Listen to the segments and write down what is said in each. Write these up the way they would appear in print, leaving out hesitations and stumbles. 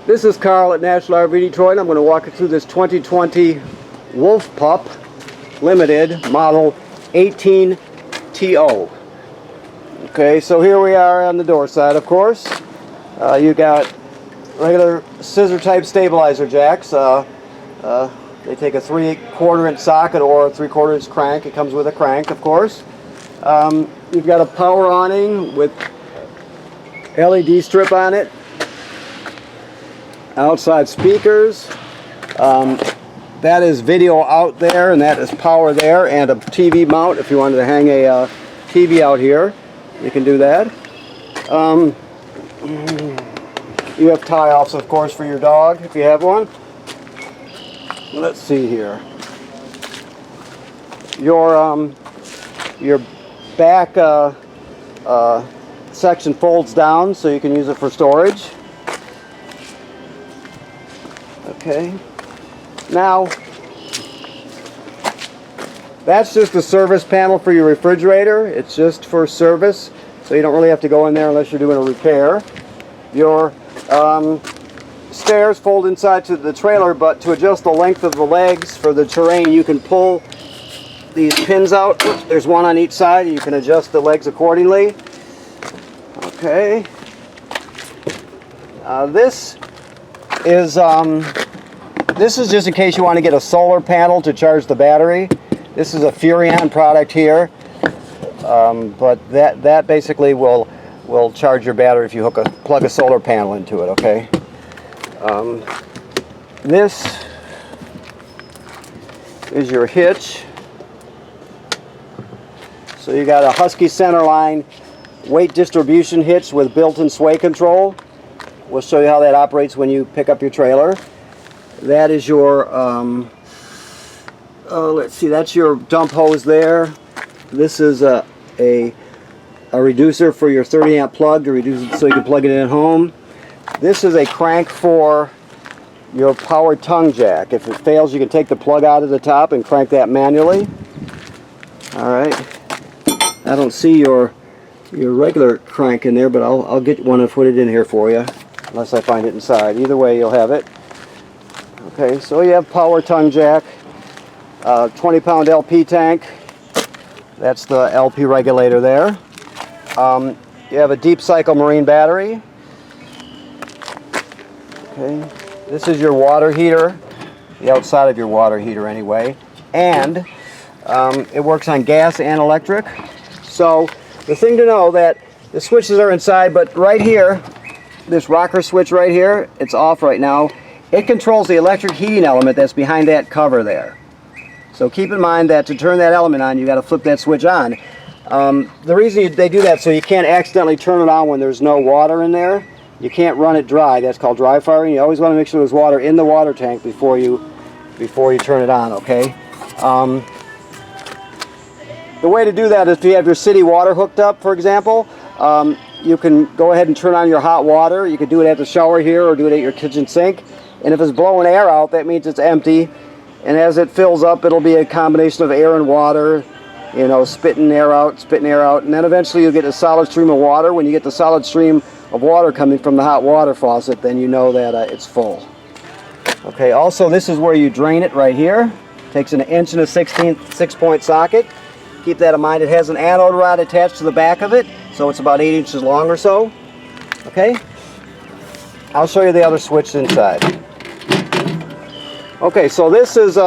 This is Carl at National RV Detroit. I'm going to walk you through this 2020 Wolf Pup Limited Model 18TO. Okay, so here we are on the door side, of course. You got regular scissor type stabilizer jacks. They take a 3/4 inch socket or a 3/4 inch crank. It comes with a crank, of course. You've got a power awning with LED strip on it. Outside speakers. That is video out there, and that is power there, and a TV mount. If you wanted to hang a TV out here, you can do that. You have tie-offs, of course, for your dog if you have one. Let's see here. Your back section folds down, so you can use it for storage. Okay. Now, that's just the service panel for your refrigerator. It's just for service, so you don't really have to go in there unless you're doing a repair. Your stairs fold inside to the trailer, but to adjust the length of the legs for the terrain, you can pull these pins out. There's one on each side. You can adjust the legs accordingly. Okay. This is just in case you want to get a solar panel to charge the battery. This is a Furrion product here, but that basically will charge your battery if you plug a solar panel into it. Okay. This is your hitch. So you got a Husky centerline weight distribution hitch with built-in sway control. We'll show you how that operates when you pick up your trailer. That is your, let's see, that's your dump hose there. This is a reducer for your 30 amp plug to reduce it so you can plug it in at home. This is a crank for your power tongue jack. If it fails, you can take the plug out of the top and crank that manually. Alright. I don't see your regular crank in there, but I'll get one and put it in here for you, unless I find it inside. Either way, you'll have it. Okay, so you have power tongue jack, 20-pound LP tank. That's the LP regulator there. You have a deep cycle marine battery. Okay, this is your water heater, the outside of your water heater anyway, and it works on gas and electric. So the thing to know that the switches are inside, but right here, this rocker switch right here, it's off right now. It controls the electric heating element that's behind that cover there. So keep in mind that to turn that element on, you got to flip that switch on. The reason they do that so you can't accidentally turn it on when there's no water in there. You can't run it dry. That's called dry firing. You always want to make sure there's water in the water tank before you turn it on. Okay. The way to do that is if you have your city water hooked up, for example, you can go ahead and turn on your hot water. You could do it at the shower here or do it at your kitchen sink. And if it's blowing air out, that means it's empty. And as it fills up, it'll be a combination of air and water, you know, spitting air out. And then eventually you'll get a solid stream of water. When you get the solid stream of water coming from the hot water faucet, then you know that it's full. Okay, also this is where you drain it right here. Takes an 1 1/16 6-point socket. Keep that in mind. It has an anode rod attached to the back of it, so it's about 8 inches long or so. Okay? I'll show you the other switch inside. Okay, so this is,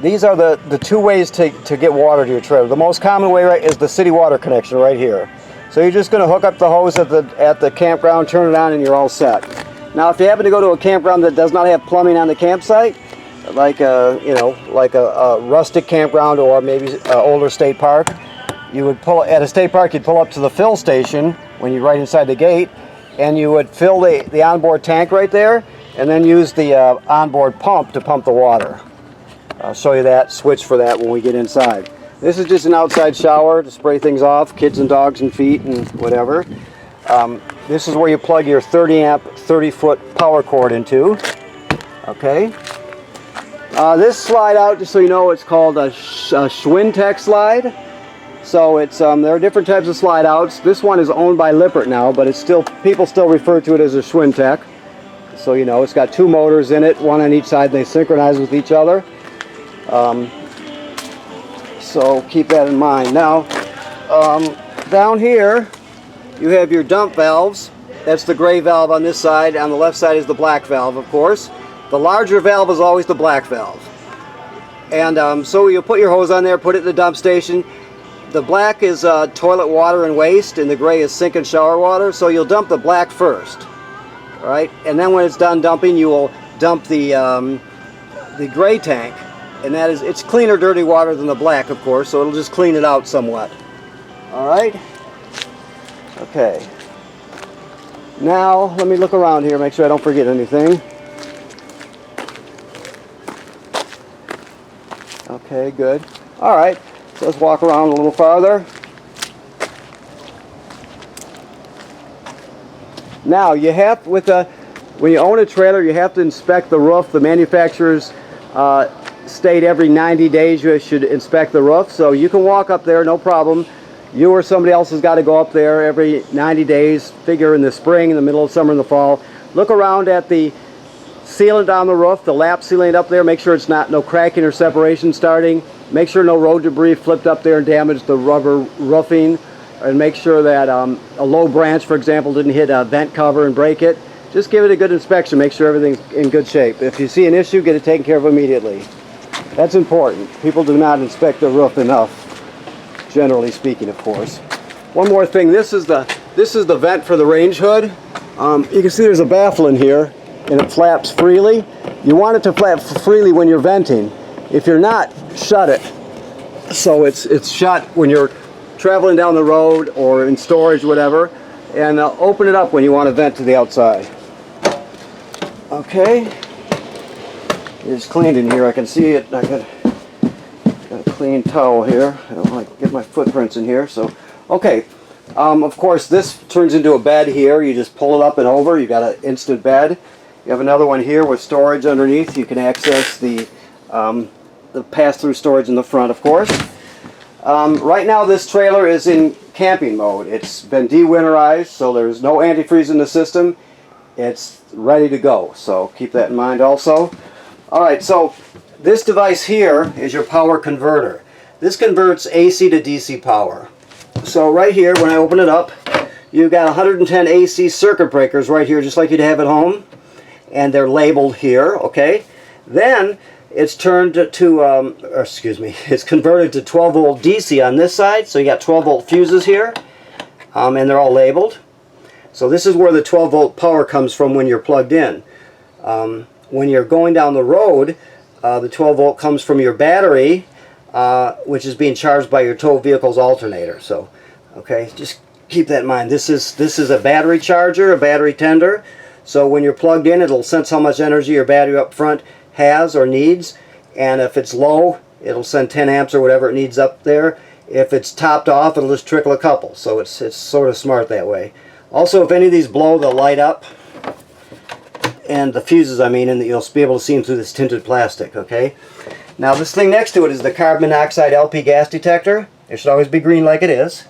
these are the two ways to get water to your trailer. The most common way is the city water connection right here. So you're just going to hook up the hose at the campground, turn it on, and you're all set. Now, if you happen to go to a campground that does not have plumbing on the campsite, like a rustic campground or maybe an older state park, you would at a state park, you'd pull up to the fill station when you're right inside the gate, and you would fill the onboard tank right there, and then use the onboard pump to pump the water. I'll show you that switch for that when we get inside. This is just an outside shower to spray things off, kids and dogs and feet and whatever. This is where you plug your 30 amp, 30-foot power cord into. Okay. This slide out, just so you know, it's called a Schwintek slide. So it's there are different types of slide outs. This one is owned by Lippert now, but it's still, people still refer to it as a Schwintek. So you know, it's got 2 motors in it, one on each side. They synchronize with each other. So keep that in mind. Now, down here, you have your dump valves. That's the gray valve on this side. On the left side is the black valve, of course. The larger valve is always the black valve. And so you put your hose on there, put it in the dump station. The black is toilet water and waste, and the gray is sink and shower water. So you'll dump the black first, all right? And then when it's done dumping, you will dump the gray tank, and that is, it's cleaner dirty water than the black, of course, so it'll just clean it out somewhat. All right? Okay. Now let me look around here, make sure I don't forget anything. Okay, good. All right. So let's walk around a little farther. Now you have, when you own a trailer, you have to inspect the roof. The manufacturers state every 90 days you should inspect the roof. So you can walk up there, no problem. You or somebody else has got to go up there every 90 days, figure in the spring, in the middle of summer, in the fall. Look around at the sealant on the roof, the lap sealant up there. Make sure it's no cracking or separation starting. Make sure no road debris flipped up there and damaged the rubber roofing, and make sure that a low branch, for example, didn't hit a vent cover and break it. Just give it a good inspection, make sure everything's in good shape. If you see an issue, get it taken care of immediately. That's important. People do not inspect their roof enough, generally speaking, of course. One more thing, this is the vent for the range hood. You can see there's a baffle in here, and it flaps freely. You want it to flap freely when you're venting. If you're not, shut it. So it's shut when you're traveling down the road or in storage, whatever, and open it up when you want to vent to the outside. Okay. It's cleaned in here. I can see it. I got a clean towel here. I don't like to get my footprints in here. So, okay. Of course, this turns into a bed here. You just pull it up and over. You got an instant bed. You have another one here with storage underneath. You can access the pass-through storage in the front, of course. Right now this trailer is in camping mode. It's been de-winterized, so there's no antifreeze in the system. It's ready to go, so keep that in mind also. Alright, so this device here is your power converter. This converts AC to DC power. So right here, when I open it up, you've got 110 AC circuit breakers right here, just like you'd have at home. And they're labeled here, okay? Then it's turned to, it's converted to 12 volt DC on this side. So you got 12 volt fuses here, and they're all labeled. So this is where the 12 volt power comes from when you're plugged in. When you're going down the road, the 12 volt comes from your battery, which is being charged by your tow vehicle's alternator. So, okay, just keep that in mind. This is a battery charger, a battery tender. So when you're plugged in, it'll sense how much energy your battery up front has or needs, and if it's low, it'll send 10 amps or whatever it needs up there. If it's topped off, it'll just trickle a couple. So it's sort of smart that way. Also, if any of these blow, they'll light up, and the fuses, I mean, and you'll be able to see them through this tinted plastic. Okay. Now this thing next to it is the carbon monoxide LP gas detector. It should always be green like it is,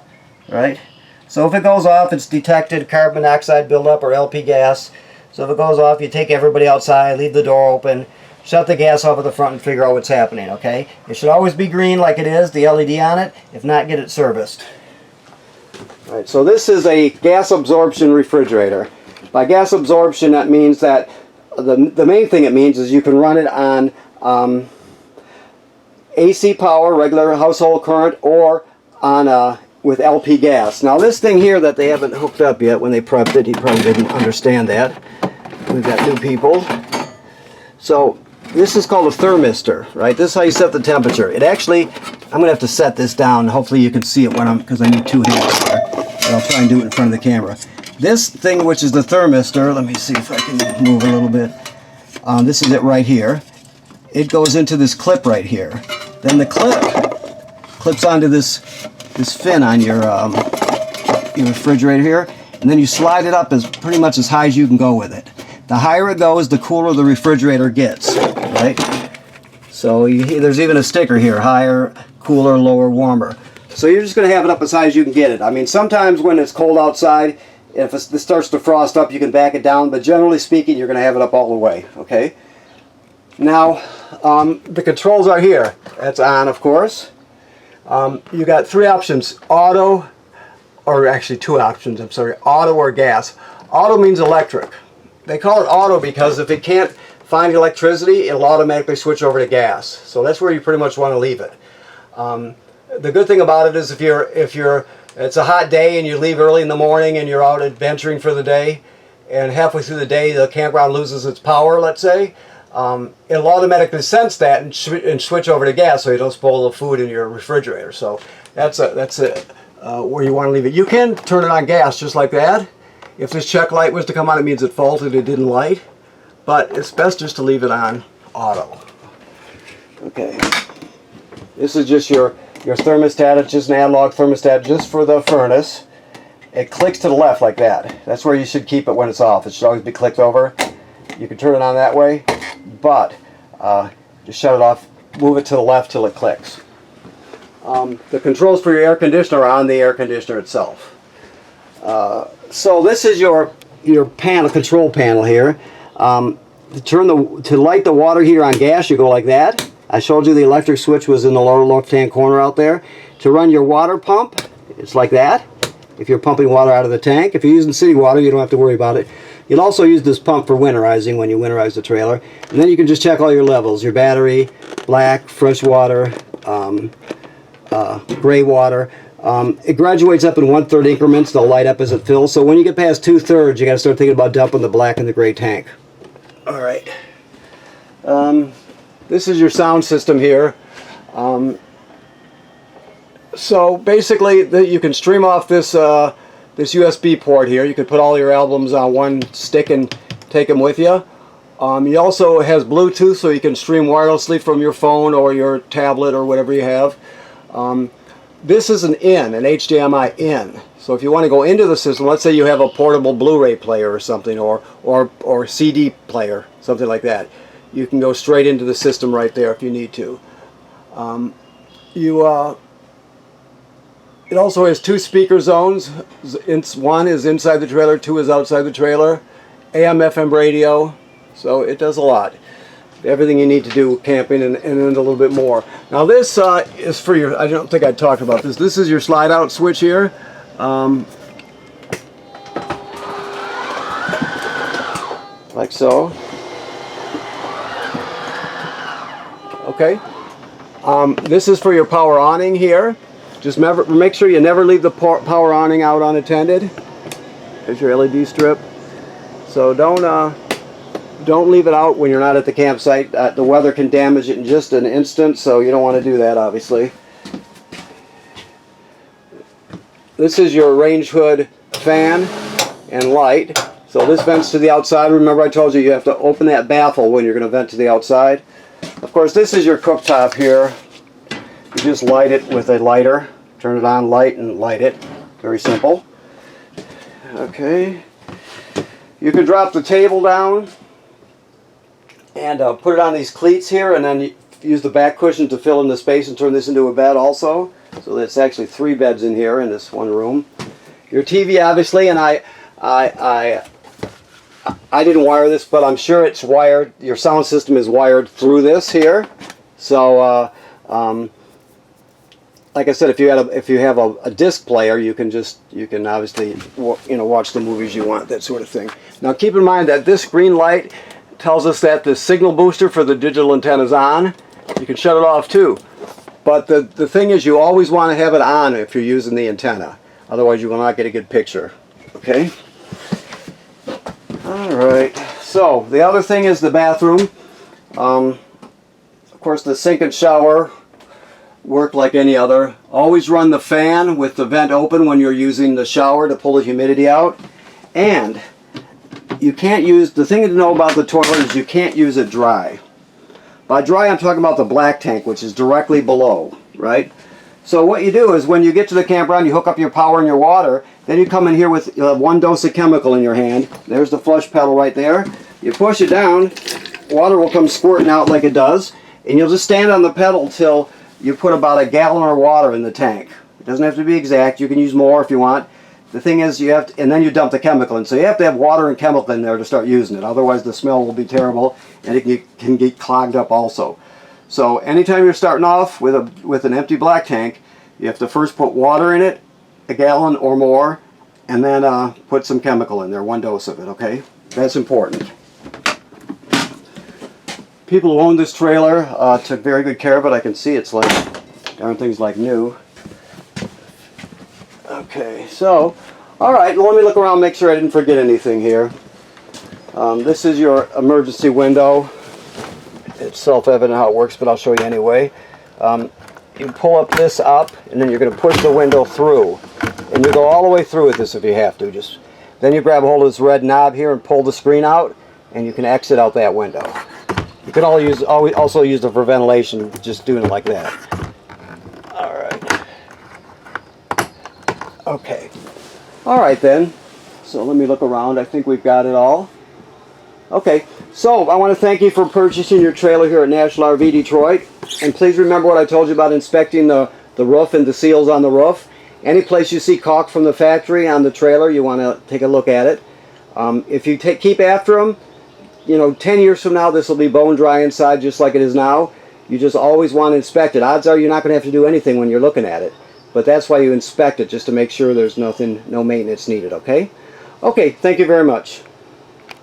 right? So if it goes off, it's detected carbon monoxide buildup or LP gas. So if it goes off, you take everybody outside, leave the door open, shut the gas off at the front, and figure out what's happening, okay? It should always be green like it is, the LED on it. If not, get it serviced. All right, so this is a gas absorption refrigerator. By gas absorption, that means that the main thing it means is you can run it on AC power, regular household current, or on with LP gas. Now this thing here that they haven't hooked up yet, when they prepped it, he probably didn't understand that. We've got new people. So this is called a thermistor, right? This is how you set the temperature. It actually, I'm going to have to set this down. Hopefully you can see it when because I need 2 hands there. But I'll try and do it in front of the camera. This thing, which is the thermistor, let me see if I can move a little bit. This is it right here. It goes into this clip right here. Then the clip clips onto this fin on your refrigerator here, and then you slide it up as pretty much as high as you can go with it. The higher it goes, the cooler the refrigerator gets, right? So there's even a sticker here: higher, cooler, lower, warmer. So you're just going to have it up as high as you can get it. I mean, sometimes when it's cold outside, if it starts to frost up, you can back it down, but generally speaking, you're going to have it up all the way, okay? Now, the controls are here. That's on, of course. You got 3 options, auto, or actually 2 options, I'm sorry, auto or gas. Auto means electric. They call it auto because if it can't find electricity, it'll automatically switch over to gas. So that's where you pretty much want to leave it. The good thing about it is if it's a hot day and you leave early in the morning and you're out adventuring for the day, and halfway through the day the campground loses its power, let's say, it'll automatically sense that and switch over to gas so you don't spoil the food in your refrigerator. So that's where you want to leave it. You can turn it on gas just like that. If this check light was to come on, it means it faulted, it didn't light. But it's best just to leave it on auto. Okay. This is just your thermostat. It's just an analog thermostat just for the furnace. It clicks to the left like that. That's where you should keep it when it's off. It should always be clicked over. You can turn it on that way, but just shut it off, move it to the left till it clicks. The controls for your air conditioner are on the air conditioner itself. So this is your panel, control panel here. To light the water heater on gas, you go like that. I showed you the electric switch was in the lower left-hand corner out there. To run your water pump, it's like that. If you're pumping water out of the tank. If you're using city water, you don't have to worry about it. You'll also use this pump for winterizing when you winterize the trailer. And then you can just check all your levels. Your battery, black, fresh water, gray water. It graduates up in 1/3 increments. They'll light up as it fills. So when you get past 2/3, you got to start thinking about dumping the black and the gray tank. All right. This is your sound system here. So basically, you can stream off this this USB port here. You can put all your albums on one stick and take them with you. It also has Bluetooth, so you can stream wirelessly from your phone or your tablet or whatever you have. This is an HDMI in. So if you want to go into the system, let's say you have a portable Blu-ray player or something, or CD player, something like that. You can go straight into the system right there if you need to. It also has 2 speaker zones. One is inside the trailer, 2 is outside the trailer. AM, FM radio, so it does a lot. Everything you need to do camping and then a little bit more. Now this is for your, I don't think I talked about this. This is your slide out switch here. Like so. Okay. This is for your power awning here. Just make sure you never leave the power awning out unattended. There's your LED strip. So don't leave it out when you're not at the campsite. The weather can damage it in just an instant, so you don't want to do that, obviously. This is your range hood fan and light. So this vents to the outside. Remember I told you you have to open that baffle when you're going to vent to the outside. Of course, this is your cooktop here. You just light it with a lighter. Turn it on, light, and light it. Very simple. Okay. You can drop the table down and put it on these cleats here, and then use the back cushion to fill in the space and turn this into a bed also. So there's actually 3 beds in here in this one room. Your TV, obviously, and I didn't wire this, but I'm sure it's wired. Your sound system is wired through this here. So, like I said, if you have a disc player, you can obviously watch the movies you want, that sort of thing. Now, keep in mind that this green light tells us that the signal booster for the digital antenna is on. You can shut it off too. But the thing is, you always want to have it on if you're using the antenna. Otherwise, you will not get a good picture. Okay? Alright. So, the other thing is the bathroom. Of course, the sink and shower work like any other. Always run the fan with the vent open when you're using the shower to pull the humidity out. And you can't use, the thing to know about the toilet is you can't use it dry. By dry, I'm talking about the black tank, which is directly below, right? So what you do is when you get to the campground, you hook up your power and your water, then you come in here with 1 dose of chemical in your hand. There's the flush pedal right there. You push it down, water will come squirting out like it does, and you'll just stand on the pedal till you put about 1 gallon of water in the tank. doesn't have to be exact. You can use more if you want. The thing is, you have to, and then you dump the chemical in. So you have to have water and chemical in there to start using it. Otherwise the smell will be terrible, and it can get clogged up also. So anytime you're starting off with an empty black tank, you have to first put water in it, a gallon or more, and then put some chemical in there, 1 dose of it, okay? That's important. People who own this trailer took very good care of it. I can see it's like, darn thing's like new. Okay, so, alright, let me look around, make sure I didn't forget anything here. This is your emergency window. It's self-evident how it works, but I'll show you anyway. You pull up this up, and then you're going to push the window through. And you go all the way through with this if you have to. Then you grab a hold of this red knob here and pull the screen out, and you can exit out that window. You can also use it for ventilation, just doing it like that. Alright. Okay. Alright then. So let me look around. I think we've got it all. Okay. So I want to thank you for purchasing your trailer here at National RV Detroit. And please remember what I told you about inspecting the roof and the seals on the roof. Any place you see caulk from the factory on the trailer, you want to take a look at it. If you keep after them, you know, 10 years from now this will be bone dry inside just like it is now. You just always want to inspect it. Odds are you're not going to have to do anything when you're looking at it. But that's why you inspect it, just to make sure there's no maintenance needed, okay? Okay, thank you very much.